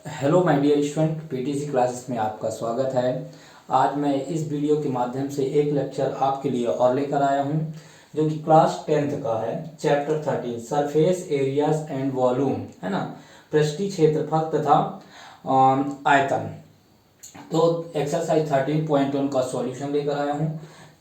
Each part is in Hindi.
Hello my dear student, PTC classes में आपका स्वागत है। आज मैं इस वीडियो के माध्यम से एक लेक्चर आपके लिए और लेकर आया हूं, जो कि क्लास 10th का है। Chapter 13 surface areas and volume, है ना, पृष्ठीय क्षेत्रफल तथा आयतन। तो एक्सरसाइज 13.1 का सॉल्यूशन लेकर आया हूं।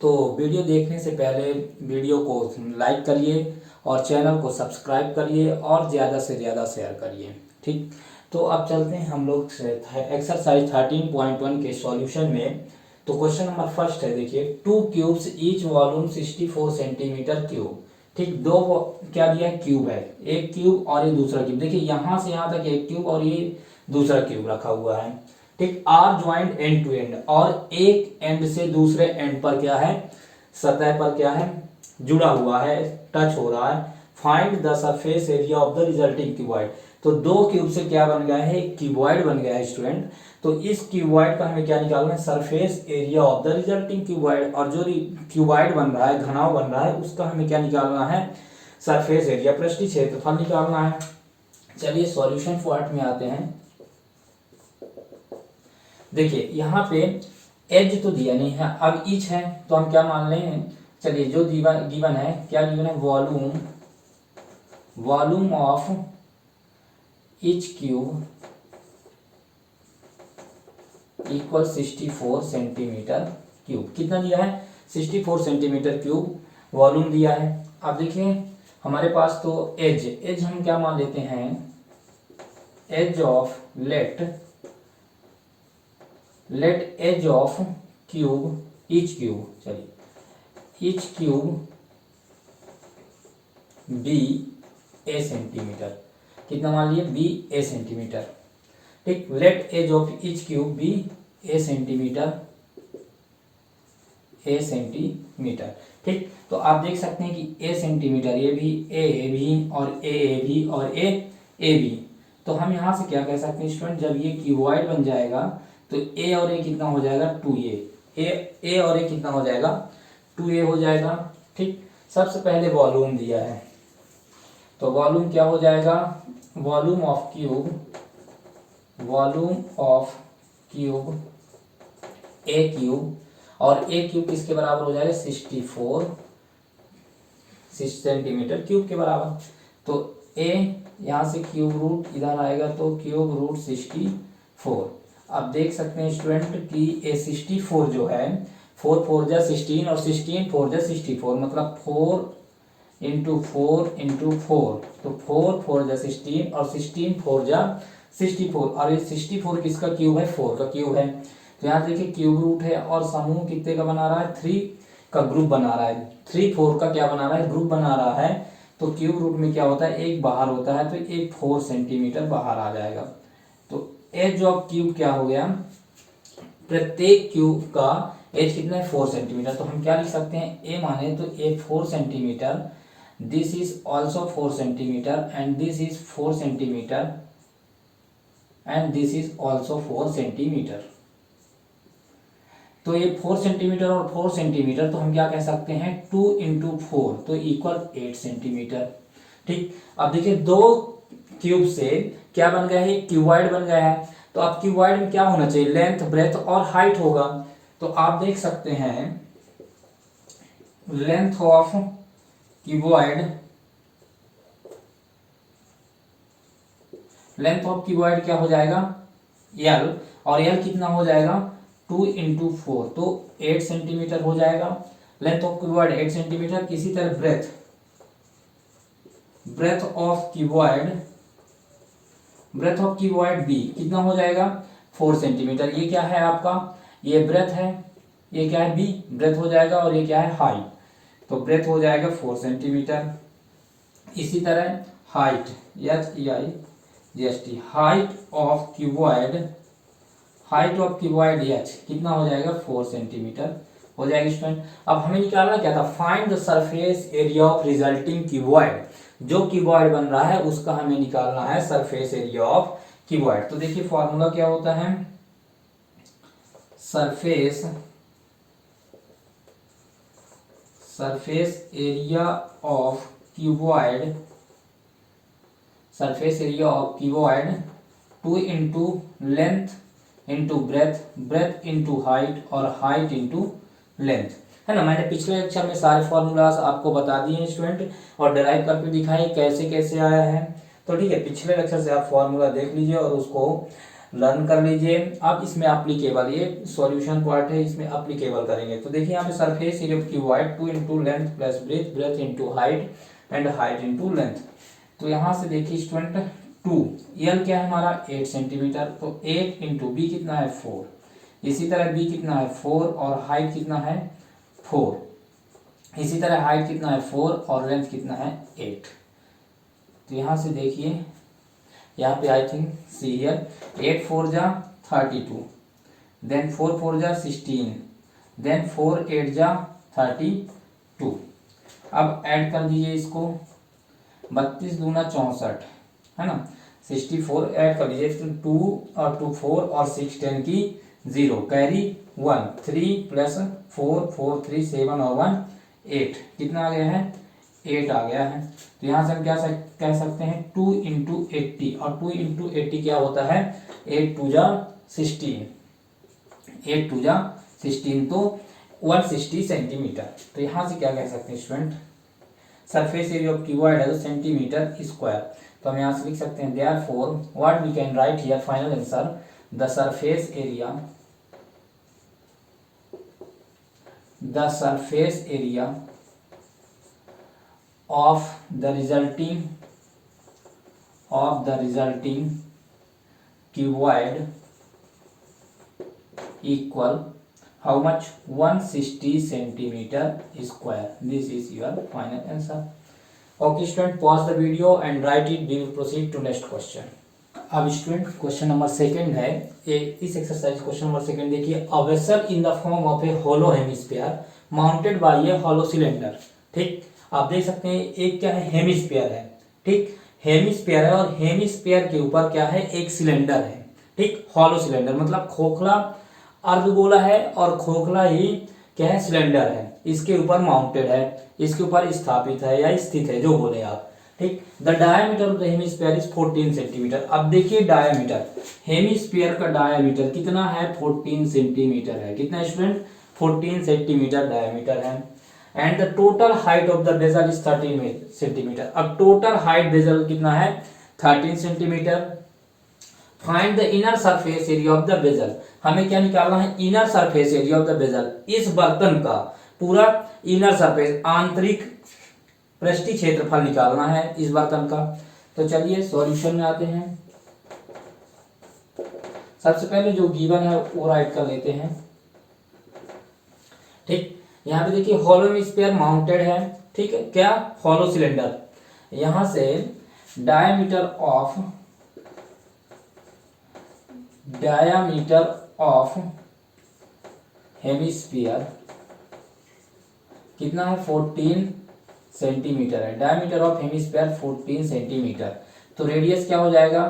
तो वीडियो देखने से पहले वीडियो को लाइक करिए और चैनल को सब्सक्राइब करिए और ज़्यादा से ज़्यादा शेयर करिए। ठीक, तो अब चलते हैं हम लोग एक्सरसाइज 13.1 के सॉल्यूशन में। तो क्वेश्चन नंबर फर्स्ट है, देखिए, to cubes each volume 64 centimetre cube. ठीक, दो क्या दिया है, क्यूब है, एक क्यूब और ये दूसरा क्यूब। देखिए यहाँ से यहाँ तक एक क्यूब और ये दूसरा क्यूब रखा हुआ है। ठीक, are joint end to end, और एक एंड से दूसरे एंड पर क्या है, सतह पर क्या है, जुड़ा हुआ है, टच हो रहा है। Find the surface area of the resulting cuboid. तो दो क्यूब से क्या बन गया है, एक क्यूबॉइड बन गया है स्टूडेंट। तो इस क्यूबॉइड का हमें क्या निकालना है, surface area of the resulting cuboid. और जो क्यूबॉइड बन रहा है, घनाव बन रहा है, उसका हमें क्या निकालना है, सरफेस एरिया, पृष्ठीय क्षेत्रफल निकालना है। चलिए सॉल्यूशन पार्ट में आते हैं। देखिए यहाँ पे एज तो दिया नहीं है, अब ईच है, तो हम क्या मान लें, चलिए जो गिवन है, क्या गिवन है, volume, volume of each cube equal 64 centimetre cube. कितना दिया है, 64 सेंटीमीटर क्यूब वॉल्यूम दिया है। अब देखिए हमारे पास तो एज हम क्या मान लेते हैं, edge of let edge of cube, each cube, चलिए each cube be a centimetre. कितना मान लिए, बी ए सेंटीमीटर। ठीक, let edge of each cube be a centimetre, a centimetre. ठीक, तो आप देख सकते हैं कि ए सेंटीमीटर, ये भी और ए भी और ए भी। तो हम यहां से क्या कह सकते हैं स्टूडेंट, जब ये क्यूबॉइड बन जाएगा तो ए और ए कितना हो जाएगा, 2a। ए और ए कितना हो जाएगा, 2a हो जाएगा। ठीक, सबसे पहले वॉल्यूम दिया है, तो वॉल्यूम क्या हो जाएगा, volume of cube A cube, और ए क्यूब किसके बराबर हो जाएगा, 64 सेंटीमीटर क्यूब के बराबर। तो ए यहाँ से क्यूब रूट इधर आएगा तो क्यूब रूट 64। अब देख सकते हैं स्टूडेंट कि ए 64 जो है, 4 4 जा 16 और 16 4 जा 64, मतलब 4 इंटू 4 इंटू 4, तो 4 4 जा 16 और 16 4 जा 64, और ये 64 किसका क्यूब है, 4 का क्यूब है। तो यहाँ देखिए क्यूब रूट है और समूह कितने का बना रहा है, 3 का ग्रुप बना रहा है, 3 4 का क्या बना रहा है, ग्रुप बना रहा है। तो क्यूब रूट में क्या होता है, एक बाहर होता है, तो एक 4 सेंटीमीटर बाहर आ जाएगा। तो एज ऑफ क्यूब क्या हो गया, प्रत्येक क्यूब का एज कितना है, 4 सेंटीमीटर। तो हम क्या लिख सकते हैं, ए माने तो ए 4 centimetre, this is also 4 centimetre and this is 4 centimetre and this is also 4 centimetre. तो ये 4 सेंटीमीटर और 4 सेंटीमीटर, तो हम क्या कह सकते हैं, 2 इंटू 4, तो इक्वल 8 सेंटीमीटर। ठीक, अब देखिए दो क्यूब से क्या बन गया है, क्यूबॉइड बन गया है। तो अब क्यूबॉइड में क्या होना चाहिए, लेंथ, ब्रेथ और हाइट होगा। तो आप देख सकते हैं length of cuboid, length of cuboid क्या हो जाएगा, एल, और एल कितना हो जाएगा, 2 इंटू 4, तो 8 सेंटीमीटर हो जाएगा। Length of cuboid 8 centimetre. इसी तरह ब्रेथ ऑफ क्यूबॉइड बी कितना हो जाएगा, 4 सेंटीमीटर। ये क्या है आपका, ये ब्रेथ है, ये क्या है, बी ब्रेथ हो जाएगा, और ये क्या है, हाइट। तो ब्रेथ हो जाएगा 4 सेंटीमीटर। इसी तरह height, HEIGHT, height of cuboid H कितना हो जाएगा, 4 सेंटीमीटर हो जाएगा स्टूडेंट। अब हमें निकालना क्या था, find the surface area of resulting cuboid. जो क्यूबॉइड बन रहा है उसका हमें निकालना है सरफेस एरिया ऑफ क्यूबॉइड। तो देखिए फॉर्मूला क्या होता है, surface area of cuboid 2 into length into breadth, breath into height और हाइट इंटू लेंथ, है ना। मैंने पिछले लेक्चर में सारे फॉर्मूलाज आपको बता दिए हैं स्टूडेंट, और डिराइव करके दिखाए कैसे कैसे आया है। तो ठीक है, पिछले लेक्चर से आप फॉर्मूला देख लीजिए और उसको लर्न कर लीजिए। अब इसमें एप्लीकेबल, ये सॉल्यूशन पार्ट है, इसमें एप्लीकेबल करेंगे। तो देखिए यहाँ पे surface area of cuboid 2 into length plus breadth, breath into height and height into length. तो यहाँ से देखिए स्टूडेंट 2, यल क्या है हमारा 8 सेंटीमीटर, तो 8 इंटू बी कितना है 4, इसी तरह बी कितना है 4 और हाइट कितना है 4, इसी तरह हाइट कितना है 4 और लेंथ कितना है 8। तो यहाँ से देखिए यहाँ पे आई थिंक सी हियर 8 4 जा 32, देन 4 4 जा 16, देन 4 8 जा 32। अब ऐड कर दीजिए इसको, 32 दूना 64, है ना। 64 ऐड कर लीजिए, 2 और 2 4 और 6 10 की 0, कैरी 1, 3 प्लस 4 4 3 7 और 1 8, कितना आ गया है 8 आ गया है। तो यहाँ से हम क्या कह सकते हैं 2 इंटू 80, और 2 इंटू 80 क्या होता है 8 2 जा 16, 8 2 जा 16, तो 160 सेंटीमीटर। तो यहाँ से क्या कह सकते हैं student, surface area of cuboid है तो सेंटीमीटर स्क्वायर। तो हम यहाँ से लिख सकते हैं therefore what we can write here, final answer the surface area of the resulting cuboid equal how much 160 centimeter square. This is your final answer. Okay student, pause the video and write it. We will proceed to next question. अब स्टूडेंट क्वेश्चन नंबर सेकंड है, इस एक्सरसाइज क्वेश्चन नंबर सेकंड देखिए, a vessel in the form of a hollow hemisphere mounted by a hollow cylinder. ठीक, आप देख सकते हैं एक क्या है हेमिस्फीयर है, ठीक, हेमिस्फीयर है और हेमिस्फीयर के ऊपर क्या है एक सिलेंडर है, ठीक, हॉलो सिलेंडर मतलब खोखला अर्धगोला है और खोखला ही क्या है सिलेंडर है, इसके ऊपर माउंटेड है, इसके ऊपर स्थापित है या स्थित है जो बोले आप। ठीक, the diameter of the hemisphere is 14 centimetre. अब देखिए डायमीटर, हेमिस्फीयर का डायमीटर कितना है 14 सेंटीमीटर है, कितना स्टूडेंट 14 सेंटीमीटर डायमीटर है। And the total height of the vessel is 13 centimetre. अब टोटल हाइट बेजल कितना है 13 centimetre. Find the inner surface area of the vessel, हमें क्या निकालना है inner surface area of the vessel, इस बर्तन का पूरा इनर सरफेस आंतरिक पृष्ठीय क्षेत्रफल निकालना है इस बर्तन का। तो चलिए सॉल्यूशन में आते हैं। सबसे पहले जो गिवन है वो राइट कर लेते हैं। ठीक, यहाँ पे देखिए हॉलो हेमिस्फीयर माउंटेड है, ठीक है, क्या हॉलो सिलेंडर। यहां से डायमीटर ऑफ हेमिस्फीयर कितना है 14 सेंटीमीटर है, डायमीटर ऑफ हेमिस्फीयर 14 सेंटीमीटर। तो रेडियस क्या हो जाएगा,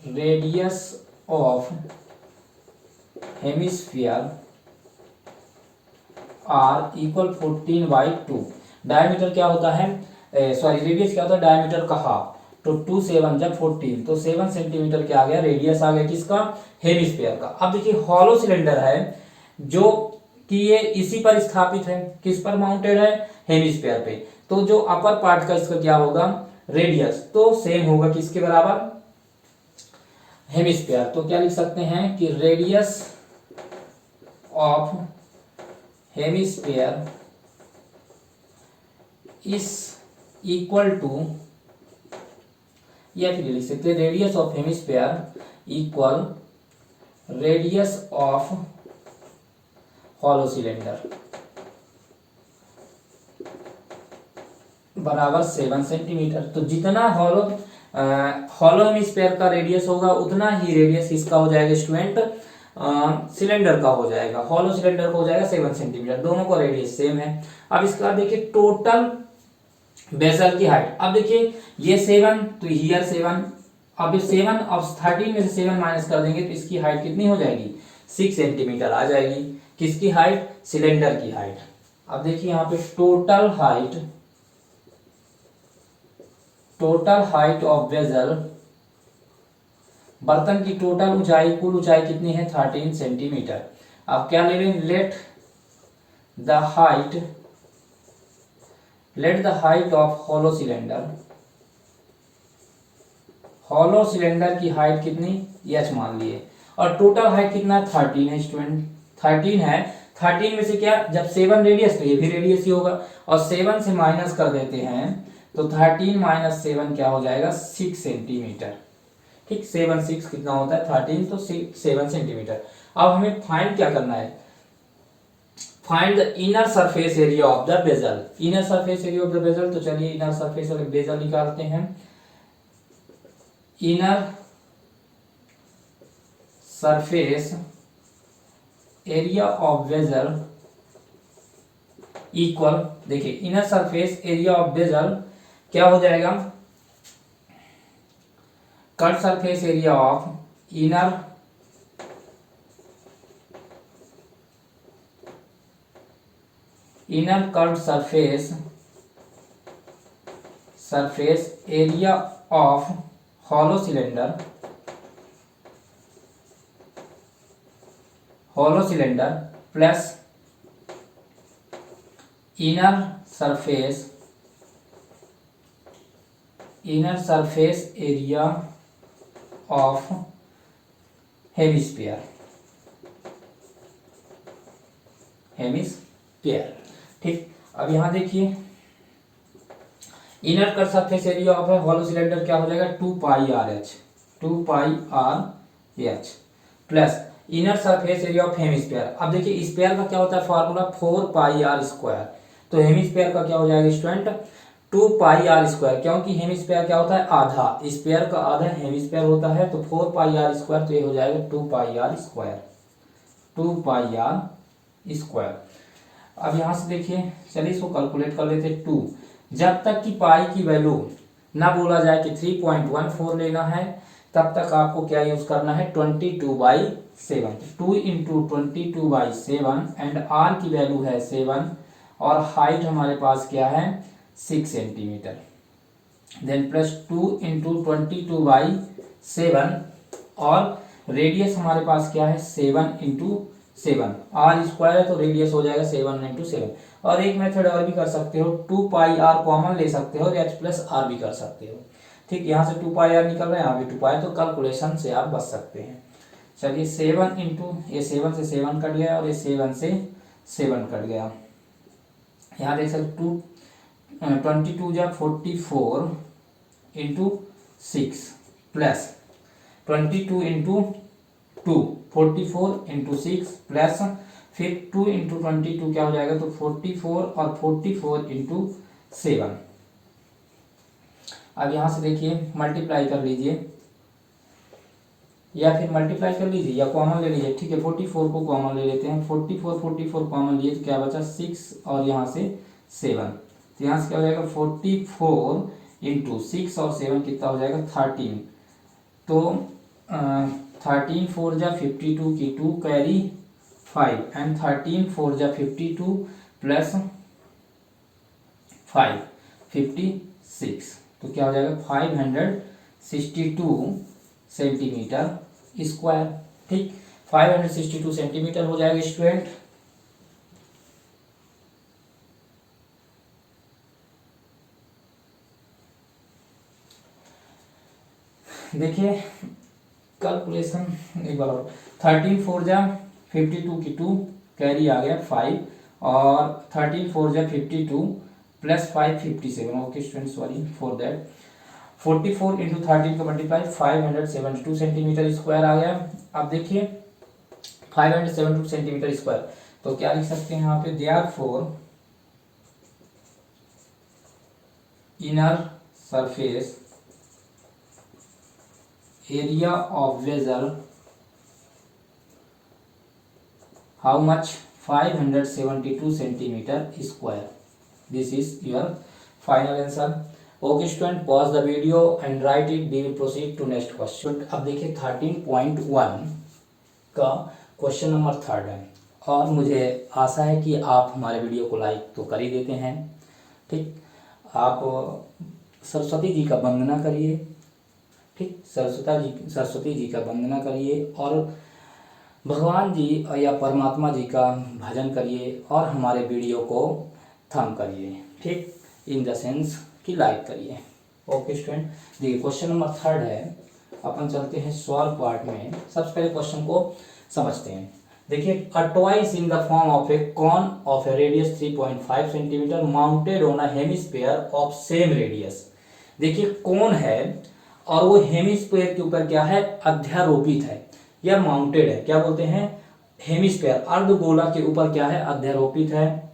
radius of hemisphere are equal 14/2। Diameter क्या होता है, सॉरी रेडियस क्या होता है डायमीटर का हाफ, तो 2 7 जब 14, तो 7 सेंटीमीटर क्या आ गया रेडियस आ गया किसका हेमिस्फीयर का। अब देखिए हॉलो सिलेंडर है जो कि ये इसी पर स्थापित है, किस पर माउंटेड है हेमिस्फीयर पे, तो जो अपर पार्ट का इसका क्या होगा रेडियस तो सेम होगा किसके बराबर हेमिस्फीयर। तो क्या लिख सकते हैं कि radius of hemisphere is equal to, या फिर लिख सकते हैं radius of hemisphere equal radius of hollow cylinder बराबर 7 सेंटीमीटर। तो जितना हॉलो हेमिस्फीयर का रेडियस होगा उतना ही रेडियस किसका हो जाएगा स्टूडेंट सिलेंडर का हो जाएगा, हॉलो सिलेंडर का हो जाएगा 7 सेंटीमीटर, दोनों का रेडियस सेम है। अब इसके बाद देखिए टोटल बेसल की हाइट, अब देखिए ये 7 तो हियर 7, अब 7 अब 13 में से 7 माइनस कर देंगे तो इसकी हाइट कितनी हो जाएगी 6 सेंटीमीटर आ जाएगी, किसकी हाइट सिलेंडर की हाइट। अब देखिए यहाँ पे टोटल हाइट ऑफ बेजल बर्तन की टोटल ऊंचाई, कुल ऊंचाई कितनी है 13 सेंटीमीटर। अब क्या ले लें, let the height of hollow cylinder, hollow cylinder की हाइट कितनी h मान लिए, और टोटल हाइट कितना 13 है स्टूडेंट, 13 है। 13 में से क्या, जब 7 रेडियस तो ये भी रेडियस ही होगा, और 7 से माइनस कर देते हैं तो 13 माइनस 7 क्या हो जाएगा 6 सेंटीमीटर। ठीक, 7 6 कितना होता है 13, तो 7 सेंटीमीटर। अब हमें फाइंड क्या करना है, find the inner surface area of the vessel. Inner surface area of the vessel, तो चलिए इनर सरफेस ऑफ बेजल निकालते हैं। Inner surface area of vessel equal, देखिए inner surface area of vessel क्या हो जाएगा, curved surface area of inner curved surface area of hollow cylinder plus inner surface area of hemisphere. ठीक, अब यहां देखिए inner curved surface area of hollow cylinder क्या हो जाएगा 2 pi r h plus inner surface area of hemisphere. अब देखिए स्फीयर का क्या होता है फार्मूला 4 पाई आर स्क्वायर, तो हेमिस्फीयर का क्या हो जाएगा स्टूडेंट 2 पाई आर स्क्वायर, क्योंकि हेमिस्फीयर क्या होता है आधा, स्फीयर का आधा हेमिस्फीयर होता है, तो 4 पाई आर स्क्वायर, तो ये हो जाएगा 2 पाई आर स्क्वायर। अब यहां से देखिए, चलिए इसको कैलकुलेट कर लेते हैं। 2 जब तक कि पाई की वैल्यू ना बोला जाए कि 3.14 लेना है, तब तक आपको क्या यूज करना है 22/7। 2 इंटू 22/7 एंड आर की वैल्यू है 7 और हाइट हमारे पास क्या है 6 सेंटीमीटर, देन प्लस 2 इंटू 22/7 और रेडियस हमारे पास क्या है 7 इंटू 7, आर स्क्वायर है तो रेडियस हो जाएगा 7 इंटू 7। और एक मेथड और भी कर सकते हो, 2 पाई आर कॉमन ले सकते हो, एच प्लस आर भी कर सकते हो। ठीक, यहाँ से 2 पाई आर निकल रहा है, यहाँ भी 2 पाई, तो कैलकुलेशन से आप बच सकते हैं। चलिए 7 इंटू, ये 7 से 7 कट गया और ये 7 से 7 कट गया। यहाँ देख सकते 22 जा 44 into 6 plus 22 into 2 44 into 6 plus फिर 2 इंटू 22 क्या हो जाएगा, तो 44 और 44 इंटू 7। अब यहां से देखिए मल्टीप्लाई कर लीजिए, या फिर मल्टीप्लाई कर लीजिए या कॉमन ले लीजिए। ठीक है, 44 को कॉमन ले लेते हैं, 44 कॉमन लिए तो क्या बचा 6 और यहाँ से 7, तो यहाँ से क्या हो जाएगा 44 इंटू 6 और 7 कितना हो जाएगा 13, तो 13 4 जा 52 की 2 कैरी 5 एंड 13 4 जा 52 प्लस 5 56, तो क्या हो जाएगा 562 सेंटीमीटर स्क्वायर। ठीक, 562 सेंटीमीटर हो जाएगा स्टूडेंट। देखिए कैलकुलेशन एक बार और, 13 4 जा 52 की 2 कैरी आ गया 5 और 13 4 जा 52 plus 5 57। Okay student, sorry for that. 44 into 13 का मल्टीप्लाई 572 सेंटीमीटर स्क्वायर आ गया। अब देखिए 572 सेंटीमीटर स्क्वायर, तो क्या लिख सकते हैं यहाँ पे, therefore inner surface area of vessel how much 572 centimetre square. This is your final answer. Okay student, pause the video and write it, we will proceed to next question. अब देखिए 13.1 का क्वेश्चन नंबर 3 है, और मुझे आशा है कि आप हमारे वीडियो को लाइक तो कर ही देते हैं। ठीक, आप सरस्वती जी का वंदना करिए, ठीक, सरस्वती जी का वंदना करिए और भगवान जी या परमात्मा जी का भजन करिए और हमारे वीडियो को थंब करिए, ठीक, इन द सेंस कि लाइक करिए। ओके स्टूडेंट, देखिए क्वेश्चन नंबर 3 है, अपन चलते हैं सॉल्व पार्ट में। सबसे पहले क्वेश्चन को समझते हैं। देखिए, a toy is in the form of a cone of a radius 3.5 centimetre mounted on a hemisphere of same radius. देखिए कौन है और वो हेमिस्फीयर के ऊपर क्या है, अध्यारोपित है या माउंटेड है, क्या बोलते हैं, हेमिस्फीयर अर्धगोला के ऊपर क्या है, अध्यारोपित है,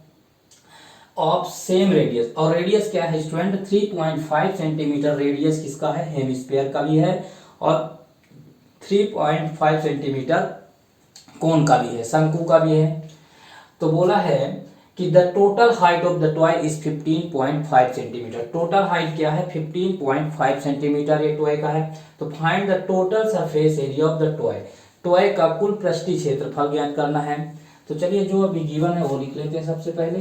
ऑफ सेम रेडियस। और रेडियस क्या है स्टूडेंट, 3.5 सेंटीमीटर रेडियस किसका है, हेमिस्फीयर का भी है और 3.5 सेंटीमीटर कोन का भी है, शंकु का भी है। तो बोला है कि the total height of the toy is 15.5 centimetre. Total height क्या है, 15.5 सेंटीमीटर ये टॉय का है। तो find the total surface area of the toy. Toy का कुल पृष्ठीय क्षेत्रफल ज्ञात करना है। तो चलिए जो अभी गिवन है वो लिख लेते हैं। सबसे पहले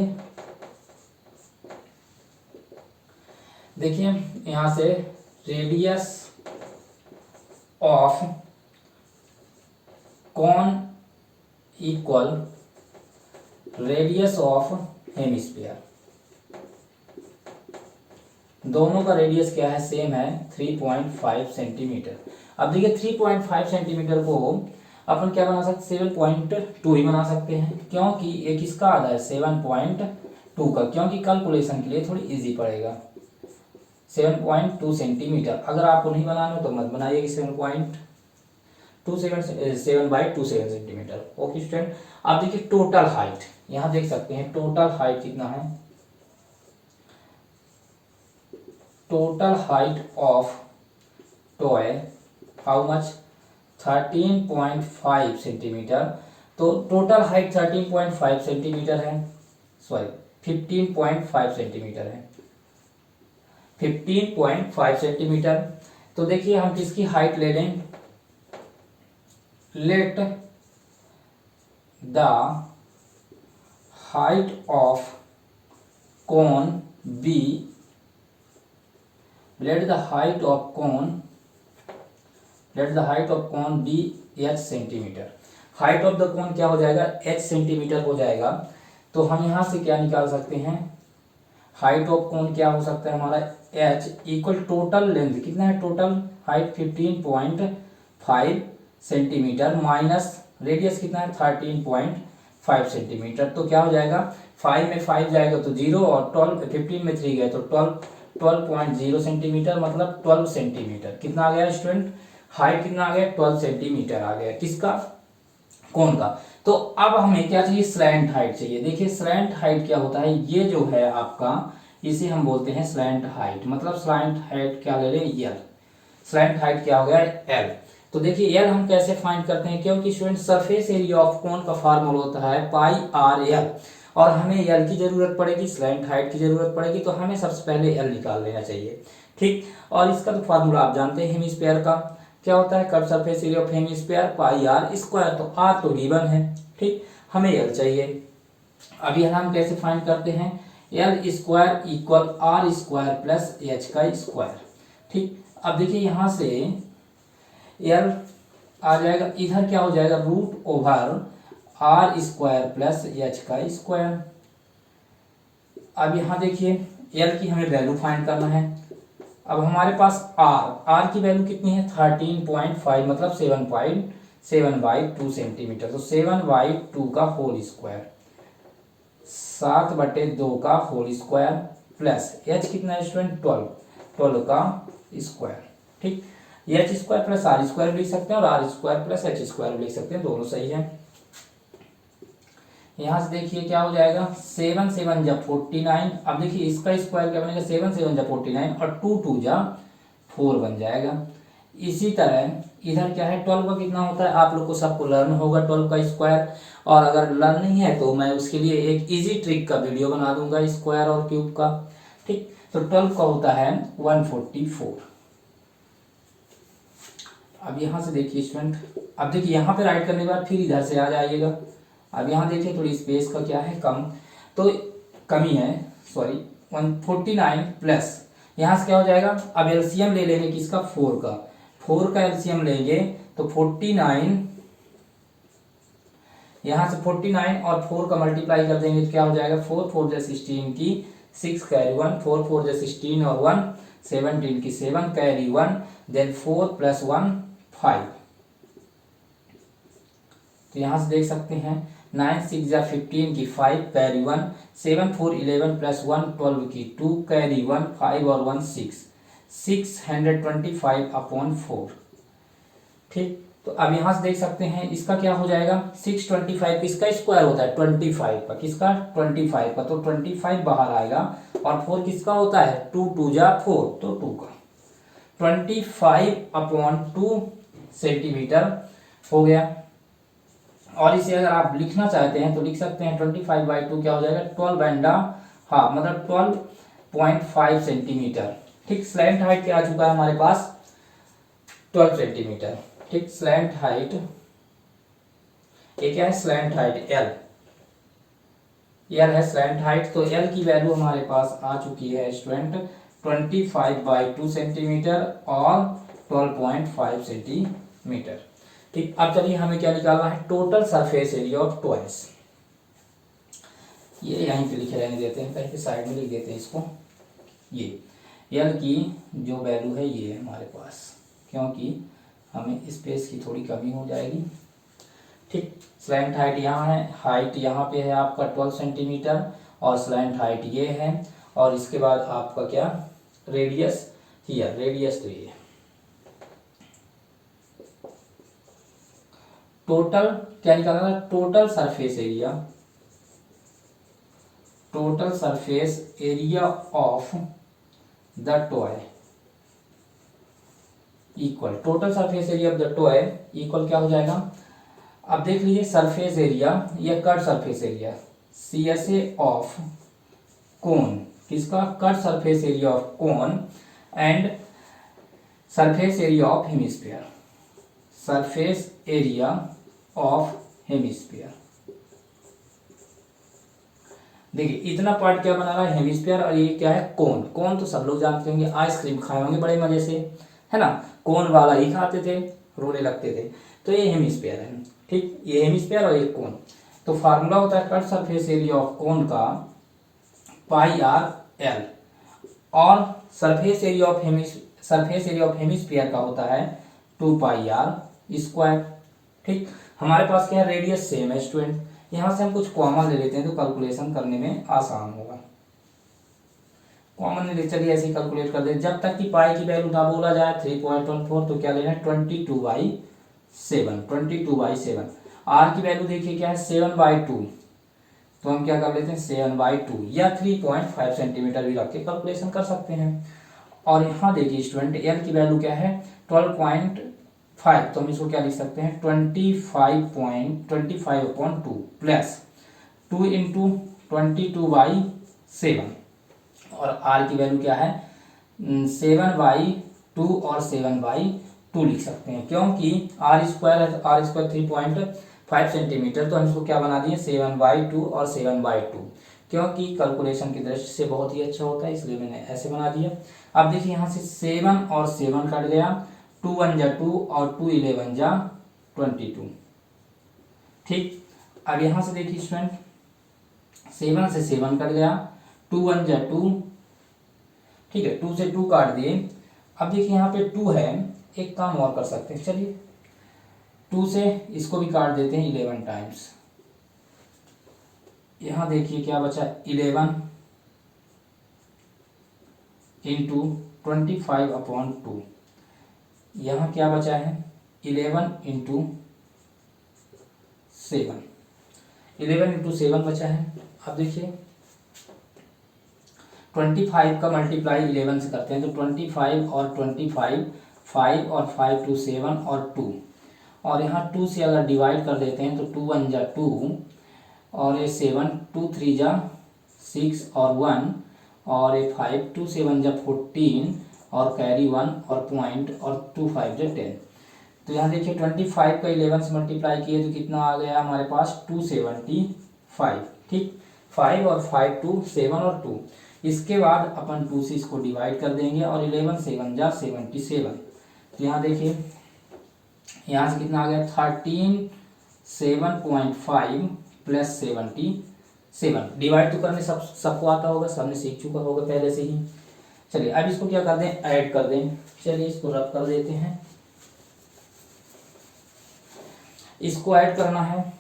देखिए यहां से radius of cone equal radius of hemisphere, दोनों का रेडियस क्या है, सेम है, 3.5 सेंटीमीटर। अब देखिए 3.5 सेंटीमीटर को अपन क्या बना सकते, 7.2 ही बना सकते हैं, क्योंकि ये किसका आधा है, 7.2 का, क्योंकि कैलकुलेशन के लिए थोड़ी इजी पड़ेगा। 7.2 सेंटीमीटर, अगर आपको नहीं बनाना हो तो मत बनाइए कि 7.27 सेंटीमीटर। ओके स्टूडेंट, आप देखिए टोटल हाइट, यहां देख सकते हैं टोटल हाइट कितना है, total height of toy how much, 13.5 centimetre. तो टोटल हाइट 13.5 सेंटीमीटर है, सॉरी 15.5 सेंटीमीटर है, 15.5 सेंटीमीटर। तो देखिए हम किसकी हाइट ले लें, let the height of cone be, let the height of cone be h centimetre. Height of the cone क्या हो जाएगा, h सेंटीमीटर हो जाएगा। तो हम यहां से क्या निकाल सकते हैं, हाइट ऑफ कोन क्या हो सकता है हमारा, h इक्वल टोटल लेंथ कितना है, total height 15.5 centimetre minus radius कितना है 13.5 सेंटीमीटर। तो क्या हो जाएगा, 5 में 5 जाएगा तो 0 और 12 15 में 3 गए तो 12.0 सेंटीमीटर, मतलब 12 सेंटीमीटर। कितना आ गया स्टूडेंट, हाइट कितना आ गया, 12 सेंटीमीटर आ गया, किसका, कोन का। तो अब हमें क्या चाहिए, स्लैंट हाइट चाहिए। देखिए स्लैंट हाइट क्या होता है, ये जो है आपका, इसे हम बोलते हैं स्लैंट हाइट। मतलब स्लैंट हाइट क्या ले लें, एल। स्लैंट हाइट क्या हो गया, एल। तो देखिए एल हम कैसे फाइंड करते हैं, क्योंकि स्टूडेंट सरफेस एरिया ऑफ कोन का फार्मूला होता है पाई आर एल, और हमें एल की जरूरत पड़ेगी, स्लैंट हाइट की जरूरत पड़ेगी, तो हमें सबसे पहले एल निकाल लेना चाहिए, ठीक। और इसका तो फार्मूला आप जानते हैं, हेमिस्फीयर का क्या होता है, curve surface area of hemisphere pi r square. तो आर तो गिवन है, ठीक, हमें एल चाहिए। अभी हम कैसे फाइंड करते हैं, l square equal r square plus h का स्क्वायर, ठीक। अब देखिए यहां से एल आ जाएगा, इधर क्या हो जाएगा, root over r square plus h का स्क्वायर। अब यहां देखिए एल की हमें वैल्यू फाइंड करना है। अब हमारे पास आर की वैल्यू कितनी है, 13.5 मतलब 7.7/2 सेंटीमीटर। तो 7/2 का होल स्क्वायर, 7/2 का होल स्क्वायर प्लस एच कितना है स्टूडेंट, 12 का स्क्वायर, ठीक। H square plus r square लिख सकते हैं और r square plus h square लिख सकते हैं, दोनों सही है। यहां से देखिए क्या हो जाएगा, 7 7 जा 49। अब देखिए इसका स्क्वायर क्या बनेगा, 7 7 जा 49 और 2 2 जा 4 बन जाएगा। इसी तरह इधर क्या है, 12 का कितना होता है, आप लोग को सबको लर्न होगा 12 का स्क्वायर। और अगर लर्न नहीं है तो मैं उसके लिए एक इजी ट्रिक का वीडियो बना दूंगा स्क्वायर और क्यूब का, ठीक। तो 12 का होता है 144। अब यहां से देखिए स्टूडेंट, अब देखिए यहां पे राइट करने के बाद फिर इधर से आ जाइएगा। अब यहाँ देखिए थोड़ी स्पेस का क्या है, कम तो कमी है, सॉरी 149 प्लस यहाँ से क्या हो जाएगा, अब एलसीएम ले लेंगे किसका, 4 का। 4 का एलसीएम लेंगे तो 49, यहां से 49 और 4 का मल्टीप्लाई कर देंगे तो क्या हो जाएगा, 4 4 जा 16 की 6 कैरी 1, 4 4 जा 16 और 1 17 की 7 कैरी 1, देन 4 प्लस 1 5। तो यहां से देख सकते हैं 9 6 जा 15 की 5 कैरी 1, 7 4 11 प्लस 1 12 की 2 कैरी 1, 5 और 1 6, 625 अपॉन 4। ठीक, तो अब यहां से देख सकते हैं इसका क्या हो जाएगा, 625 किसका स्क्वायर होता है, 25 का, किसका 25 का, तो 25 बाहर आएगा। और 4 किसका होता है, 2 2 जा 4, तो 2 का 25 अपॉन 2 सेंटीमीटर हो गया। और इसे अगर आप लिखना चाहते हैं तो लिख सकते हैं 25/2 क्या हो जाएगा, 12.5, मतलब 12.5 सेंटीमीटर। ठीक, स्लैंट हाइट क्या आ चुका है हमारे पास, 12 सेंटीमीटर। ठीक, स्लैंट हाइट, ये क्या है, स्लैंट हाइट एल, एल है स्लैंट हाइट। तो एल की वैल्यू हमारे पास आ चुकी है स्टूडेंट 25/2 सेंटीमीटर और 12.5 सेंटीमीटर। ठीक, अब चलिए हमें क्या निकालना है, total surface area of toys. ये यहीं पे लिखे रहने देते हैं, कहीं पे साइड में लिख देते हैं इसको। ये एल की जो वैल्यू है ये है हमारे पास, क्योंकि हमें स्पेस की थोड़ी कमी हो जाएगी। ठीक, स्लैंट हाइट यहाँ है, हाइट यहाँ पे है आपका 12 सेंटीमीटर और स्लैंट हाइट ये है, और इसके बाद आपका क्या, रेडियस, हियर रेडियस तो ये। टोटल क्या निकालना है, total surface area, total surface area of the toy equal, total surface area of the toy equal क्या हो जाएगा। अब देख लीजिए सरफेस एरिया, ये curved surface area, CSA of cone, किसका, curved surface area of cone and surface area of hemisphere, surface area of hemisphere. देखिए इतना पार्ट क्या बना रहा है, हेमिस्फीयर, और ये क्या है, कोन। कोन तो सब लोग जानते होंगे, आइसक्रीम खाए होंगे बड़े मजे से, है ना, कोन वाला ही खाते थे, रोने लगते थे। तो ये हेमिस्फीयर है। ठीक, ये हेमिस्फीयर और ये कोन। तो फार्मूला होता है कट सरफेस एरिया ऑफ कोन का πr/l, और सरफेस एरिया ऑफ हेमिस्फीयर का होता है 2πr²। ठीक, हमारे पास क्या है, रेडियस सेम है स्टूडेंट, यहां से हम कुछ कॉमन ले लेते हैं तो कैलकुलेशन करने में आसान होगा। कॉमन ले, चलिए ऐसे कैलकुलेट कर दें, जब तक कि पाई की वैल्यू ना बोला जाए 3.14, तो क्या लेना है 22/7, 22/7। आर की वैल्यू देखिए क्या है 7/2, तो हम क्या कर लेते हैं 7/2 या 3.5 सेंटीमीटर भी रख के कैलकुलेशन कर सकते हैं। और यहाँ देखिए स्टूडेंट एल की वैल्यू क्या है 12.5, तो हम इसको क्या लिख सकते हैं 25/2 प्लस 2 इंटू 22/7, और आर की वैल्यू क्या है 7/2 और 7/2 लिख सकते हैं, क्योंकि आर स्क्वायर है, तो आर स्क्वायर 3.5 सेंटीमीटर, तो हम इसको क्या बना दिए 7/2 और 7/2, क्योंकि कैलकुलेशन की दृष्टि से बहुत ही अच्छा होता है, इसलिए मैंने ऐसे बना दिया। अब देखिए यहाँ से 7 और 7 कट गया, 2 1 जा 2 और 2 11 जा 22। ठीक, अब यहाँ से देखिए स्टूडेंट 7 से 7 कट गया, 2 1 जा 2, ठीक है, 2 से 2 काट दिए। अब देखिए यहाँ पे 2 है, एक काम और कर सकते हैं, चलिए 2 से इसको भी काट देते हैं 11 टाइम्स। यहाँ देखिए क्या बचा 11 इंटू 25/2, यहाँ क्या बचा है 11 इंटू 7, 11 इंटू 7 बचा है। अब देखिए 25 का मल्टीप्लाई 11 से करते हैं, तो 25 और 25, 5 और 5 2 7 और 2, और यहाँ 2 से अगर डिवाइड कर देते हैं तो 2 1 जा 2 और ये 7, 2 3 जा 6 और 1, और ये 5 2 7 जा 14 और कैरी 1 और पॉइंट, और 2 5 जा 10। तो यहाँ देखिए 25 का 11 से मल्टीप्लाई किए तो कितना आ गया हमारे पास 275। ठीक, 5 और 5 2 7 और 2, इसके बाद अपन 2 से इसको डिवाइड कर देंगे, और 11 7 जा 77, तो यहाँ देखिए, यहाँ से कितना आ गया 13 7.5 प्लस 77। डिवाइड तो करने सबको आता होगा, सबने सीख चुका होगा पहले से ही। चलिए अब इसको क्या कर दें, ऐड कर दें। चलिए इसको रब कर देते हैं, इसको ऐड करना है।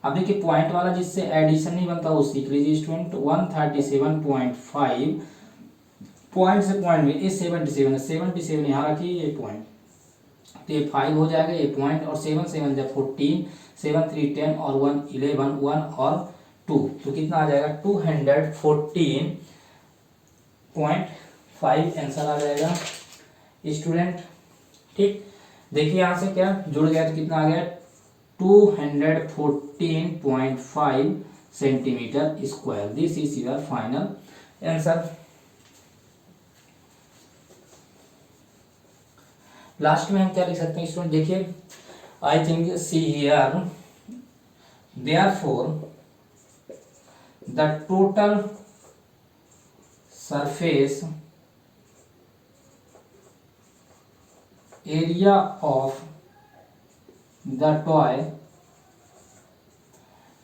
अब देखिए पॉइंट वाला जिससे एडिशन नहीं बनता वो सीख लीजिए स्टूडेंट। 137.5 पॉइंट से पॉइंट में ये 77 है, 77 यहाँ रखिए, ये पॉइंट, तो ये 5 हो जाएगा, ये पॉइंट, और 7 7 जब 14, 7 3 10 और 1 11, 1 और 2, तो कितना आ जाएगा 214.5 आंसर आ जाएगा स्टूडेंट। ठीक, देखिए यहाँ से क्या जुड़ गया, तो कितना आ गया 214.5 centimetre square. This is your final answer. Last में हम क्या लिख सकते हैं स्टूडेंट, देखिए I think see here, therefore the total surface area of the toy,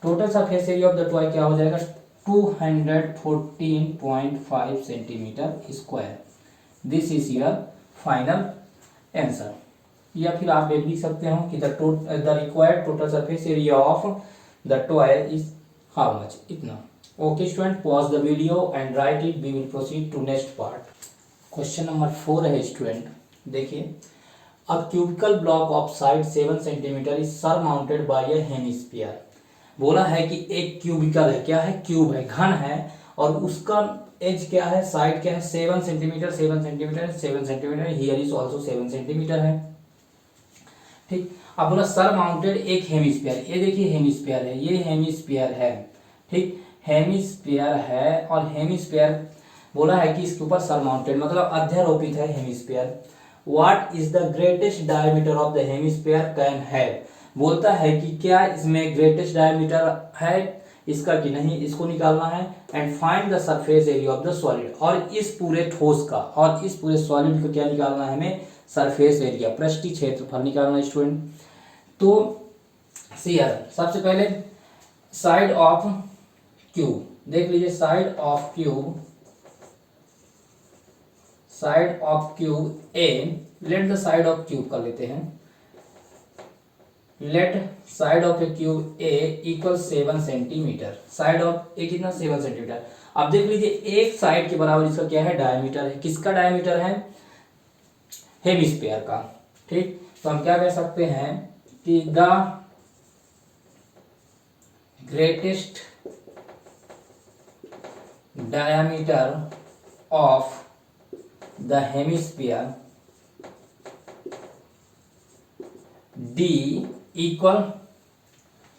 total surface area of the toy क्या हो जाएगा 214.5 centimetre square. This is your final answer. या फिर आप ये लिख सकते हो कि the required total surface area of the toy is how much, इतना। Okay student, pause the video and write it, we will proceed to next part. Question number 4 है स्टूडेंट, देखिए a cubical block of side 7 centimeter is surmounted by a hemisphere. बोला है कि एक क्यूबिकल है, क्या है, क्यूब है, घन है, और उसका एज क्या है, साइड क्या है 7 centimetre, 7 centimetre, 7 centimetre, here is also 7 centimetre है। ठीक, अब बोला सर माउंटेड एक हेमिस्फीयर, ये देखिए हेमिस्फीयर है, ये हेमिस्फीयर है। ठीक, हेमिस्फीयर है, और हेमिस्फीयर बोला है कि इसके ऊपर सर माउंटेड मतलब अध्यारोपित है hemisphere. What is the greatest diameter of the hemisphere can have, बोलता है कि क्या इसमें ग्रेटेस्ट डायमीटर है इसका कि नहीं, इसको निकालना है। And find the surface area of the solid, और इस पूरे ठोस का और इस पूरे सॉलिड का क्या निकालना है हमें, सरफेस एरिया, पृष्ठीय क्षेत्रफल निकालना है स्टूडेंट। तो सीआर सबसे पहले साइड ऑफ क्यूब देख लीजिए, side of cube, side of cube a, let the side of cube कर लेते हैं, let side of a cube a equal 7 centimeter. Side of a कितना 7 सेंटीमीटर। अब देख लीजिए एक साइड के बराबर इसका क्या है, डायमीटर है। किसका डायमीटर है, हेमिस्फीयर का। ठीक, तो हम क्या कह सकते हैं कि the greatest diameter of the hemisphere D equal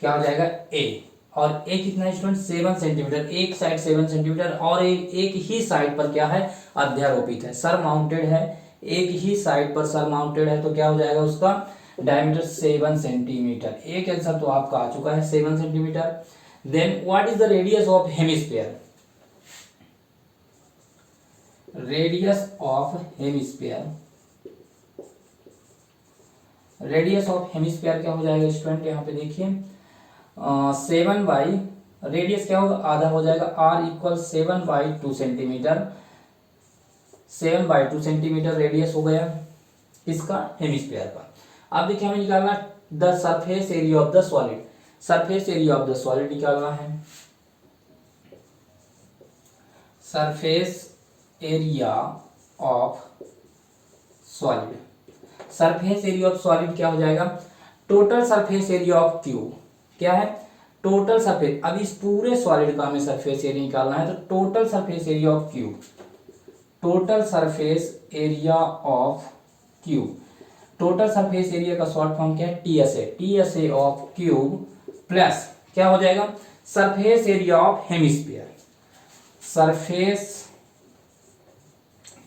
क्या हो जाएगा ए, और ए कितना है स्टूडेंट 7 सेंटीमीटर, एक साइड 7 सेंटीमीटर, और एक ही साइड पर क्या है, अध्यारोपित है, सर माउंटेड है, एक ही साइड पर सर माउंटेड है, तो क्या हो जाएगा उसका डायमीटर 7 सेंटीमीटर। एक आंसर तो आपका आ चुका है 7 centimetre. Then what is the radius of hemisphere, radius of hemisphere, radius of hemisphere क्या हो जाएगा स्टूडेंट, यहाँ पे देखिए 7 बाई, रेडियस क्या होगा आधा हो जाएगा, r equal 7/2 centimetre, 7/2 centimetre radius हो गया इसका हेमिस्फीयर का। अब देखिए हमें निकालना the surface area of the solid, surface area of the solid निकालना है। Surface area of solid, surface area of solid क्या हो जाएगा, total surface area of cube, क्या है टोटल सरफेस। अब इस पूरे सॉलिड का हमें सरफेस एरिया निकालना है, तो total surface area of cube, total surface area of cube, total surface area का शॉर्ट फॉर्म क्या है TSA, TSA of cube plus क्या हो जाएगा surface area of hemisphere, surface,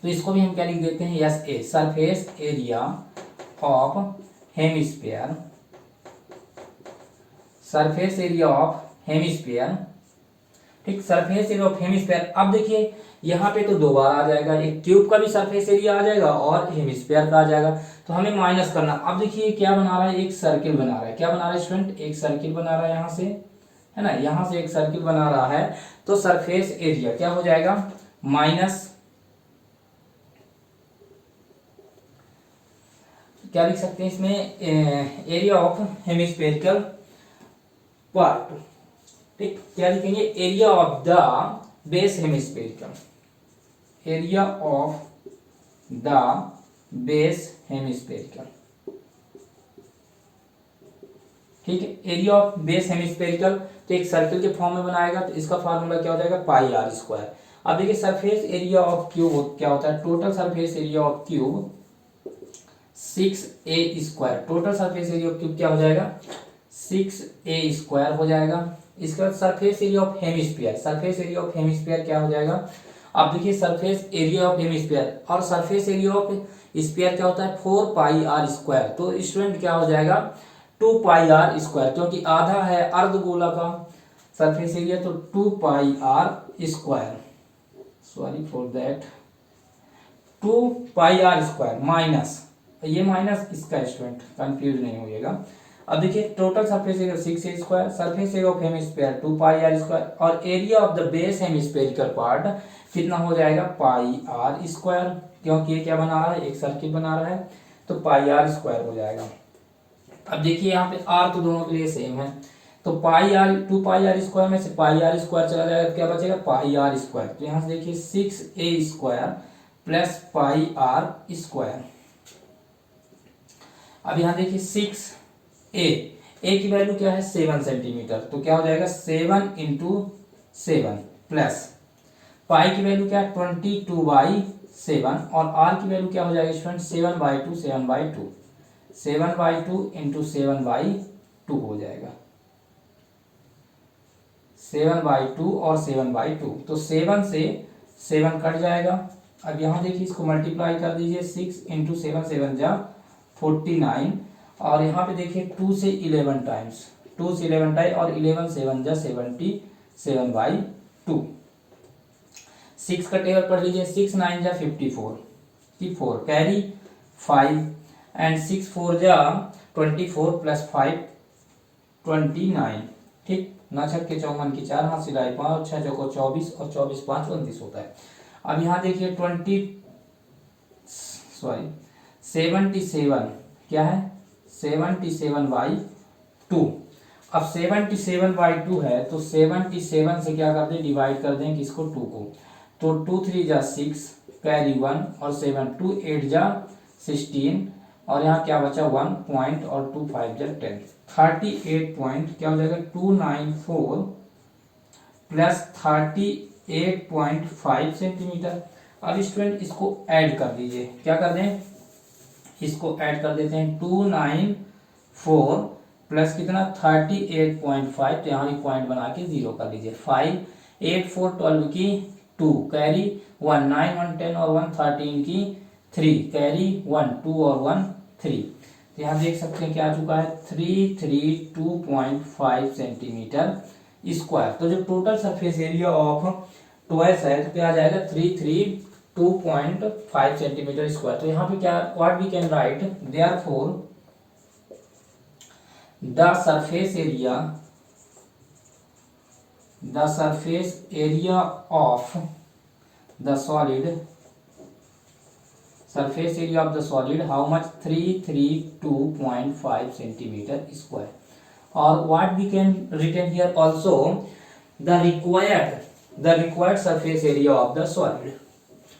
तो इसको भी हम क्या लिख देते हैं S A, surface area of hemisphere, surface area of hemisphere ठीक, सरफेस एरिया ऑफ हेमिस्फीयर। अब देखिए यहाँ पे तो दो बार आ जाएगा, एक क्यूब का भी सरफेस एरिया आ जाएगा और हेमिस्फीयर का आ जाएगा, तो हमें माइनस करना। अब देखिए क्या बना रहा है, एक सर्किल बना रहा है। क्या बना रहा है स्टूडेंट, एक सर्किल बना रहा है यहाँ से, है ना, यहाँ से एक सर्किल बना रहा है। तो सरफेस एरिया क्या हो जाएगा, माइनस, क्या लिख सकते हैं इसमें, एरिया ऑफ हेमिस्फेरिकल पार्ट। ठीक, क्या लिखेंगे, area of the base hemispherical, area of the base hemispherical. ठीक है, एरिया ऑफ बेस हेमिस्फेरिकल तो एक सर्किल के फॉर्म में बनाएगा, तो इसका फार्मूला क्या हो जाएगा, पाई आर स्क्वायर। अब देखिए सरफेस एरिया ऑफ क्यूब क्या होता है, total surface area of cube 6a square. Total surface area of cube क्या हो जाएगा, 6a स्क्वायर हो जाएगा। इसके बाद surface area of hemisphere, surface area of hemisphere क्या हो जाएगा। अब देखिए सरफेस एरिया ऑफ हेमिस्फीयर और सरफेस एरिया ऑफ स्फीयर क्या होता है, 4 पाई आर स्क्वायर। तो स्टूडेंट क्या हो जाएगा, 2 पाई आर स्क्वायर, क्योंकि आधा है अर्धगोला का सरफेस एरिया, तो 2 pi r square, sorry for that, 2 pi r square minus, ये माइनस इसका, स्टूडेंट कंफ्यूज नहीं होइएगा। अब देखिए total surface area 6a square, surface area of hemisphere 2 pi r square, और area of the base hemispherical part कितना हो जाएगा, पाई आर स्क्वायर, क्योंकि ये क्या बना रहा है, एक सर्किल बना रहा है, तो पाई आर स्क्वायर हो जाएगा। अब देखिए यहाँ पे आर तो दोनों के लिए सेम है, तो पाई आर, 2 पाई आर स्क्वायर में से पाई आर स्क्वायर चला जाएगा, क्या बचेगा, पाई आर स्क्वायर। तो यहाँ से देखिए 6a square plus pi r square. अब यहाँ देखिए 6a की वैल्यू क्या है, 7 सेंटीमीटर, तो क्या हो जाएगा 7 इंटू 7 प्लस पाई की वैल्यू क्या है 22/7, और आर की वैल्यू क्या हो जाएगी स्टूडेंट 7/2, 7/2, 7/2 इंटू 7/2 हो जाएगा, 7/2 और 7/2, तो 7 से 7 कट जाएगा। अब यहाँ देखिए इसको मल्टीप्लाई कर दीजिए, 6 इंटू 7, 7 जा 49, और यहाँ पे देखिए 2 से 11 टाइम्स, 2 से 11 टाइम, और 11 7 जा 77/2। 6 का टेबल पढ़ लीजिए, 6 9 जा 54, 54 कैरी 5, एंड 6 4 जा 24 प्लस 5 29। ठीक, ना छक के 54 की 4 हाथ सिलाई 5, 6 चौको 24, और 24 5 29 होता है। अब यहाँ देखिए 77 क्या है, 77/2। अब 77/2 है, तो 77 से क्या कर दें, डिवाइड कर दें किसको, 2 को, तो 2 3 जा 6 कैरी 1, और 7 2 8 जा 16, और यहाँ क्या बचा 1 पॉइंट, और 2 5 जा 10, 38 पॉइंट क्या हो जाएगा 294 प्लस 38.5 सेंटीमीटर। अब स्टूडेंट इसको ऐड कर दीजिए, क्या कर दें, इसको ऐड कर देते हैं, 294 प्लस कितना 38.5, तो यहाँ भी पॉइंट बना के 0 कर लीजिए, 5 8 4 12 की 2 कैरी 1 9 1 10 और 1 13 की 3 कैरी 1 2 और 1 3, तो यहाँ देख सकते हैं क्या आ चुका है 332.5 सेंटीमीटर स्क्वायर। तो जो total surface area of toys है, तो क्या आ जाएगा 332.5 सेंटीमीटर स्क्वायर। तो यहाँ पे क्या, what we can write, therefore the surface area of the solid, surface area of the solid, how much, 332.5 centimeter square. Or what we can written here also, the required surface area of the solid,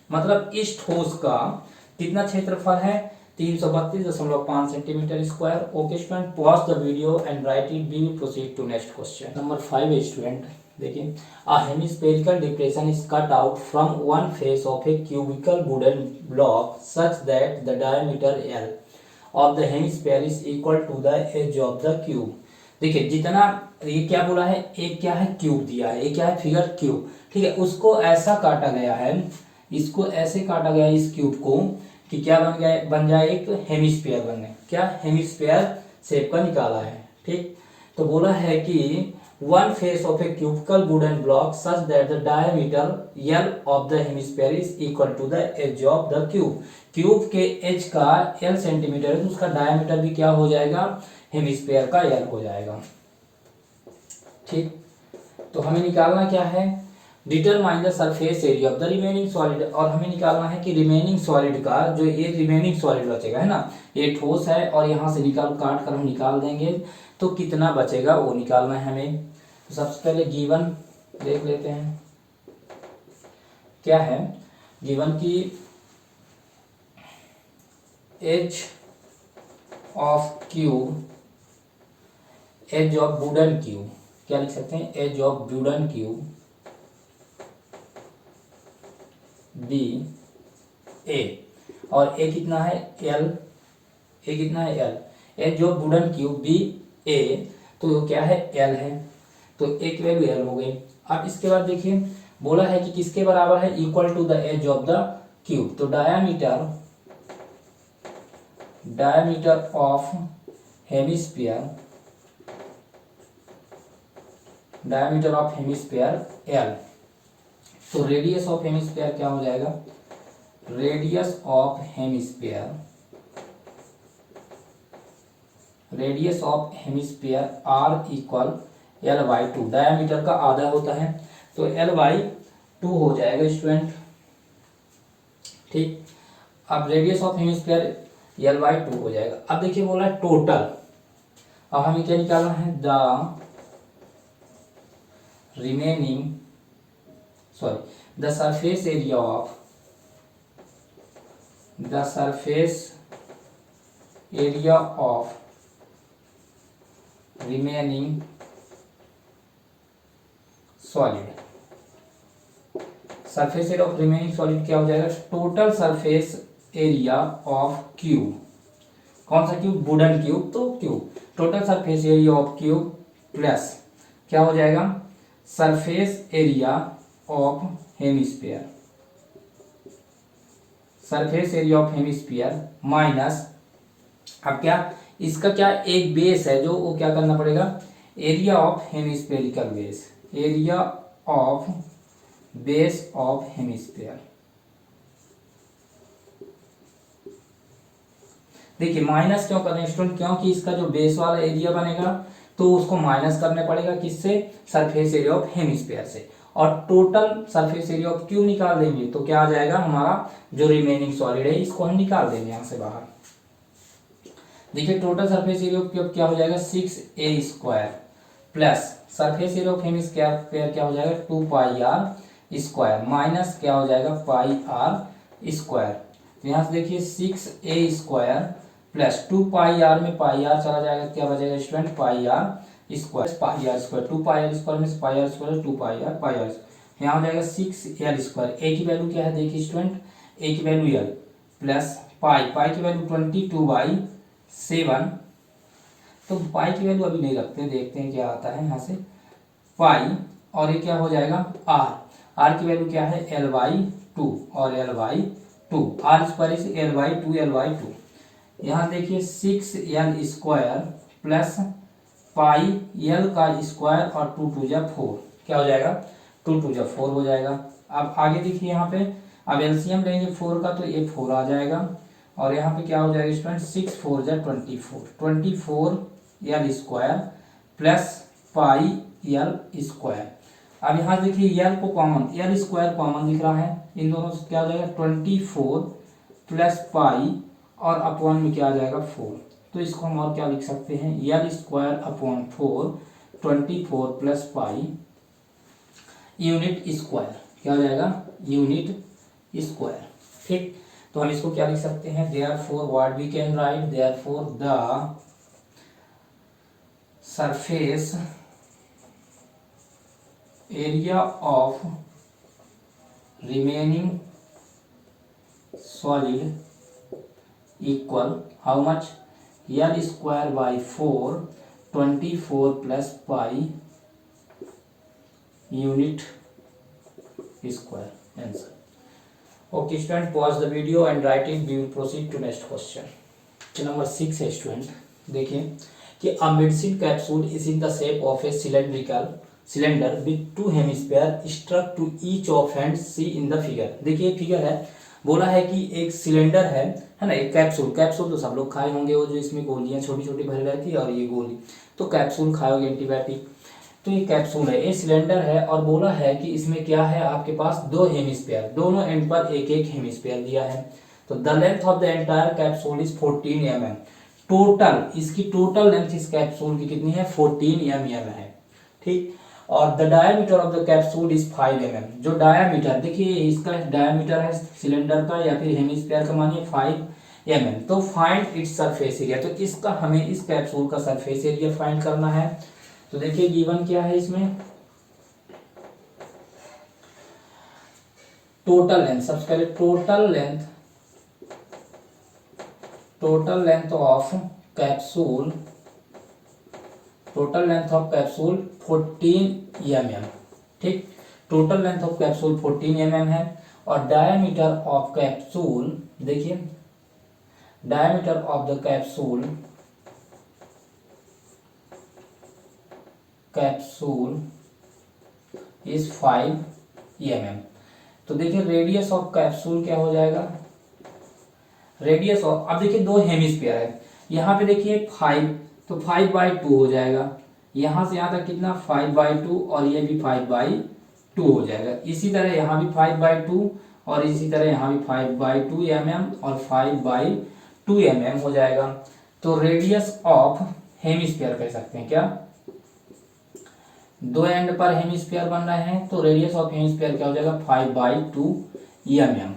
मतलब इस ठोस का कितना क्षेत्रफल है, 332.5 centimetre square. Okay student, pause the video and write it, we will proceed to next question. Number 5 student देखिए, a hemispherical depression is cut out from one face of a cubical wooden block such that the diameter L of the hemisphere is equal to the edge of the cube। देखिए जितना, ये क्या बोला है, एक क्या है क्यूब दिया है, एक क्या है फिगर क्यूब, ठीक है, उसको ऐसा काटा गया है, इसको ऐसे काटा गया है इस क्यूब को कि क्या बन जाए एक हेमिस्फीयर बने, क्या हेमिस्फीयर शेप का निकाला है। ठीक, तो बोला है कि one face of a cubical wooden block such that the diameter L of the hemisphere is equal to the edge of the cube। Cube के एज का L सेंटीमीटर है तो उसका डायमीटर भी क्या हो जाएगा, हेमिस्फीयर का L हो जाएगा। ठीक, तो हमें निकालना क्या है, determine the surface area of the remaining solid, और हमें निकालना है कि रिमेनिंग सॉलिड का जो ये रिमेनिंग सॉलिड बचेगा है ना, ये ठोस है और यहाँ से काट कर हम निकाल देंगे तो कितना बचेगा वो निकालना है हमें। तो सबसे पहले गिवन देख लेते हैं क्या है। गिवन की edge of cube, edge of wooden cube, क्या लिख सकते हैं, edge of wooden cube be a, और ए कितना है एल, ए कितना है l, edge of wooden cube be a, तो क्या है एल है, तो ए की वैल्यू एल हो गई। अब इसके बाद देखिए बोला है कि किसके बराबर है, equal to the edge of the cube, तो diameter of hemisphere, diameter of hemisphere L, तो रेडियस ऑफ हेमिस्फीयर क्या हो जाएगा, radius of hemisphere, radius of hemisphere are equal L by two, diameter का आधा होता है तो एल बाई टू हो जाएगा स्टूडेंट। ठीक, अब radius of hemisphere L by to हो जाएगा। अब देखिए बोला है टोटल, अब हमें क्या निकालना है, the remaining the surface area of remaining solid, surface area of remaining solid क्या हो जाएगा, total surface area of cube, कौन सा क्यूब, वुडन क्यूब, तो cube, total surface area of cube plus क्या हो जाएगा, surface area of hemisphere, surface area of hemisphere minus, अब क्या इसका क्या एक बेस है जो वो क्या करना पड़ेगा, area of hemispherical base, area of base of hemisphere. देखिए माइनस क्यों कर रहे हैं स्टूडेंट, क्योंकि इसका जो बेस वाला एरिया बनेगा तो उसको माइनस करने पड़ेगा किससे, सरफेस एरिया ऑफ हेमिस्फीयर से, और total surface area of cube निकाल देंगे तो क्या आ जाएगा, हमारा जो रिमेनिंग सॉलिड है इसको हम निकाल देंगे यहाँ से बाहर। देखिए total surface area of cube क्या हो जाएगा, 6a square plus surface area of hemisphere क्या हो जाएगा, 2πr स्क्वायर माइनस क्या हो जाएगा, πr स्क्वायर। यहाँ से देखिए 6a स्क्वायर प्लस 2πr में πr चला जाएगा, क्या बचेगा student, πr square, πr square, 2πr square में πr स्क्वायर 2πr, πr यहाँ हो जाएगा 6l स्क्वायर। ए की वैल्यू क्या है देखिए स्टूडेंट, ए की वैल्यू l प्लस पाई की वैल्यू 22/7, तो पाई की वैल्यू अभी नहीं रखते, देखते हैं क्या आता है यहाँ से, पाई और ये क्या हो जाएगा आर की वैल्यू क्या है l/2 और l/2, आर स्क्वायर से l/2 यहाँ देखिए 6l स्क्वायर प्लस पाई l का स्क्वायर और 2 जा 4, क्या हो जाएगा 2 जा 4 हो जाएगा। अब आगे देखिए यहाँ पे अब एलसीएम लेंगे 4 का तो ये 4 आ जाएगा, और यहाँ पे क्या हो जाएगा स्टूडेंट 6 4 जा 24l स्क्वायर प्लस पाई l स्क्वायर। अब यहाँ देखिए l को कॉमन, l स्क्वायर कॉमन दिख रहा है, इन दोनों से क्या हो जाएगा 24 प्लस पाई और अपॉन में क्या आ जाएगा 4, तो इसको हम और क्या लिख सकते हैं, l square upon 4, 24 plus pi unit square, क्या हो जाएगा यूनिट स्क्वायर। ठीक, तो हम इसको क्या लिख सकते हैं, therefore what we can write, therefore the surface area of remaining solid equal how much, l square by 4, 24 plus pi unit square, answer. Okay student, pause the video and write it, we will proceed to next question। Number 6 है स्टूडेंट, देखिए कि a medicine capsule is in the shape of a cylinder with two hemisphere struck to each of hand see in the figure. देखिए फिगर है, बोला है कि एक सिलेंडर है ना, एक कैप्सूल तो सब लोग खाए होंगे, वो जो इसमें गोलियां छोटी छोटी भरी रहती है और ये गोली, तो कैप्सूल खाए होंगे एंटीबायोटिक। तो ये कैप्सूल है, ये सिलेंडर है और बोला है कि इसमें क्या है आपके पास दो हेमिस्फीयर, दोनों एंड पर एक एक हेमिस्फीयर दिया है। तो the length of the entire capsule is 14 mm। Total इसकी टोटल लेंथ इस कैप्सूल की कितनी है, 14 mm है, ठीक। और the diameter of the capsule is 5 mm। जो डायमीटर, देखिए इसका डायमीटर है सिलेंडर का या फिर हेमिस्फीयर का, मानिए 5 mm। तो फाइंड इट्स सरफेस एरिया, तो इसका हमें इस कैप्सूल का सरफेस एरिया फाइंड करना है। तो देखिए गिवन क्या है इसमें, टोटल लेंथ, सबसे पहले total length of capsule 14 mm, ठीक। Total length of capsule 14 mm है और डायमीटर ऑफ कैप्सूल, देखिए diameter of the capsule is 5 mm। तो देखिए रेडियस ऑफ कैप्सूल क्या हो जाएगा, रेडियस ऑफ, अब देखिए दो हेमिस्फीयर है, यहाँ पे देखिए 5, तो 5/2 हो जाएगा, यहाँ से यहाँ तक कितना 5/2 और ये भी 5/2 हो जाएगा। इसी तरह यहाँ भी 5/2 और इसी तरह यहाँ भी 5/2 mm और 5/2 mm हो जाएगा। तो रेडियस ऑफ हेमिस्फीयर कह सकते हैं क्या, दो एंड पर हेमिस्फीयर बन रहे हैं, तो रेडियस ऑफ हेमिस्फीयर क्या हो जाएगा 5/2 mm,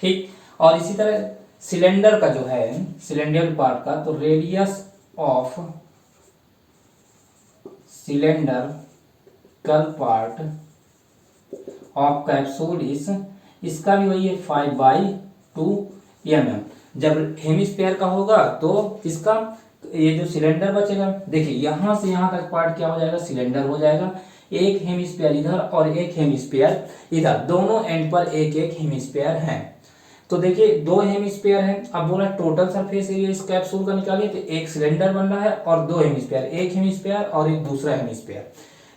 ठीक। और इसी तरह सिलेंडर का जो है, सिलेंडर पार्ट का, तो रेडियस ऑफ सिलेंडर कल पार्ट ऑफ कैप्सूल इस, इसका भी वही है 5/2 mm। जब हेमिस्फीयर का होगा तो इसका ये जो सिलेंडर बचेगा, देखिए यहां से यहां तक पार्ट क्या हो जाएगा, सिलेंडर हो जाएगा, एक हेमिस्फीयर इधर और एक हेमिस्फीयर इधर, दोनों एंड पर एक एक हेमिस्फीयर है। तो देखिए दो हेमिस्फीयर है, अब बोला टोटल सरफेस एरिया इस कैप्सूल का निकालिए, तो एक सिलेंडर बन रहा है और दो हेमिस्फीयर, एक हेमिस्फीयर और एक दूसरा हेमिस्फीयर।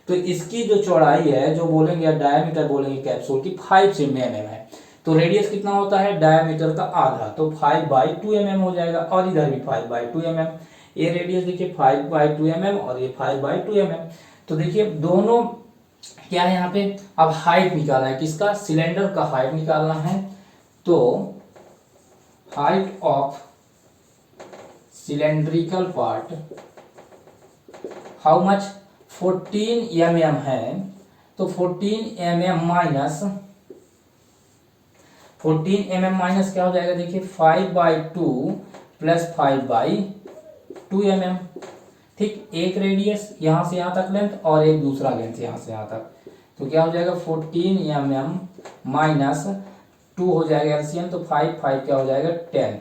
तो इसकी जो चौड़ाई है, जो बोलेंगे डायमीटर बोलेंगे कैप्सूल की, 5 से mm है। तो रेडियस कितना होता है, डायमीटर का आधा, तो 5/2 mm हो जाएगा, और इधर भी 5/2 mm। ये रेडियस देखिए 5/2 mm और ये 5/2 mm। तो देखिए दोनों क्या है यहाँ पे, अब हाइट निकालना है किसका, सिलेंडर का हाइट निकालना है। तो height of cylindrical part how much, 14 mm है, तो 14 mm माइनस 14 mm माइनस क्या हो जाएगा, देखिए 5/2 प्लस 5/2 mm, ठीक। एक रेडियस यहाँ से यहाँ तक लेंथ और एक दूसरा लेंथ यहाँ से यहाँ तक, तो क्या हो जाएगा 14 mm माइनस 2 हो जाएगा एलसीएम, तो 5 क्या हो जाएगा 10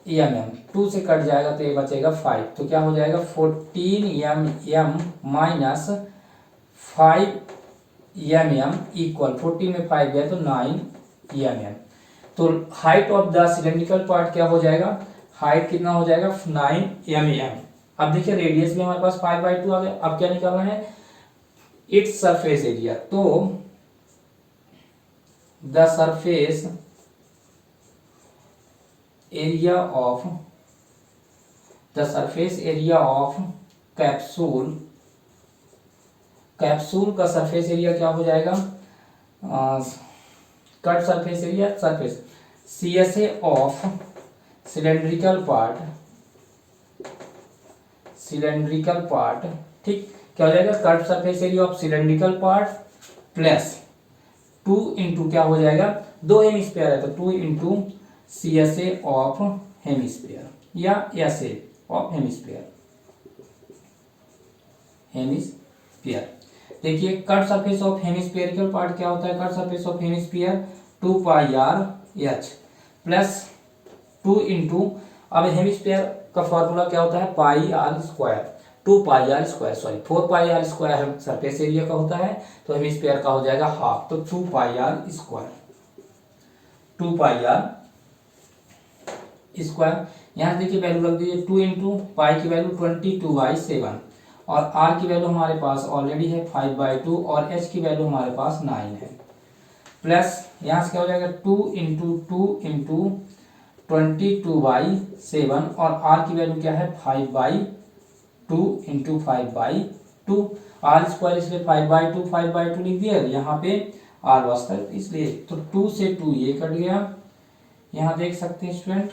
mm, 2 से कट जाएगा तो ये बचेगा 5, तो क्या हो जाएगा 14 mm माइनस 5 mm इक्वल 14 में 5 गया तो 9 mm। तो height of the cylindrical part क्या हो जाएगा, हाइट कितना हो जाएगा 9 mm। अब देखिए रेडियस भी हमारे पास 5/2 आ गया, अब क्या निकालना है, इट्स सरफेस एरिया। तो the surface area of capsule का सरफेस एरिया क्या हो जाएगा, curved surface area, surface CSA of cylindrical part, ठीक। क्या हो जाएगा, curved surface area of cylindrical part plus 2 into क्या हो जाएगा, दो हेमिस्फीयर है तो 2 इंटू CSA ऑफ हेमिस्फीयर या SA ऑफ हेमिस्फीयर। देखिए कट सरफेस ऑफ हेमिस्फीयरिकल पार्ट क्या होता है, cut surface of hemisphere 2πr/h plus 2 into, अब हेमिस्फीयर का फॉर्मूला क्या होता है, πr², 2πr², sorry 4πr² surface area का होता है, तो हेमिस्फीयर का हो जाएगा हाफ, तो 2πr²। यहाँ देखिए वैल्यू रख दीजिए 2 इंटू पाई की वैल्यू 22/7 और आर की वैल्यू हमारे पास ऑलरेडी है 5/2 और एच की वैल्यू हमारे पास 9 है। प्लस यहाँ से क्या हो जाएगा 2 इंटू 22/7 और आर की वैल्यू क्या है 5/2 इंटू 5/2 आर स्क्वायर, इसलिए 5/2 लिख दिया। यहाँ पे आर वास्तव इसलिए तो 2 से 2 ये कट गया, यहाँ देख सकते हैं स्टूडेंट,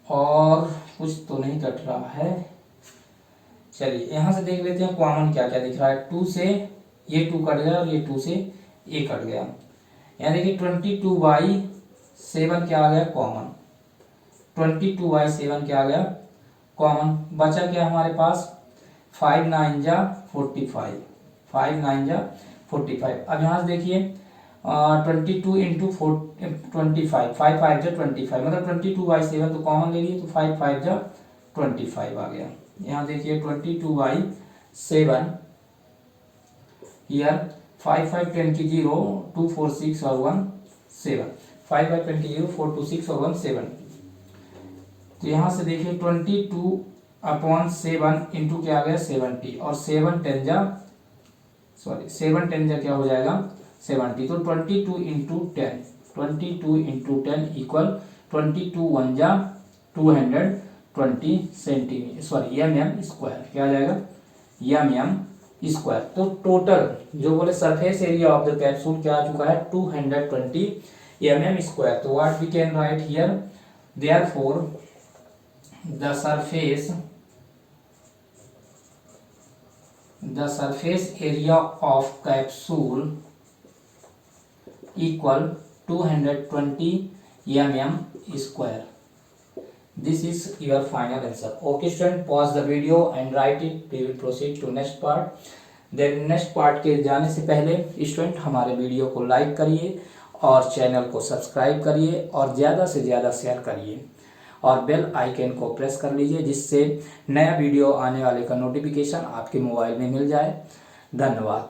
और कुछ तो नहीं कट रहा है। चलिए यहाँ से देख लेते हैं कॉमन क्या क्या दिख रहा है। 2 से ये 2 कट गया और ये 2 से ये कट गया। यहाँ देखिए 22/7 क्या आ गया कॉमन, 22/7 क्या आ गया कॉमन। बचा क्या हमारे पास 5 9 जा 45, 5 9 जा 45। अब यहाँ से देखिए 22 इंटू 25, 5 5 जा 25, मतलब 22/7 तो कॉमन ले लिए तो 5 5 जा 25 आ गया। यहाँ देखिए 22/7 हियर 5 5 10 की 0 2 4 6 और 1 7, 5 5 10 की 0 4 2 6 और 1 7। तो यहाँ से देखिए 22/7 इंटू क्या आ गया 70 और 7 10 जा क्या हो जाएगा 70। तो 22 इंटू 10 इक्वल 22 1 जा 220 सेंटीमीटर एम स्क्वायर, क्या आ जाएगा एम स्क्वायर। तो टोटल जो बोले surface area of the capsule क्या आ चुका है 220 mm स्क्वायर। तो what we can write here, therefore the surface area of capsule equal 220 mm square. This is your final answer. Okay student, pause the video and write it. We will proceed to next part. Then next part के जाने से पहले स्टूडेंट हमारे वीडियो को लाइक करिए और चैनल को सब्सक्राइब करिए और ज़्यादा से ज़्यादा शेयर करिए और बेल आइकन को प्रेस कर लीजिए, जिससे नया वीडियो आने वाले का नोटिफिकेशन आपके मोबाइल में मिल जाए। धन्यवाद।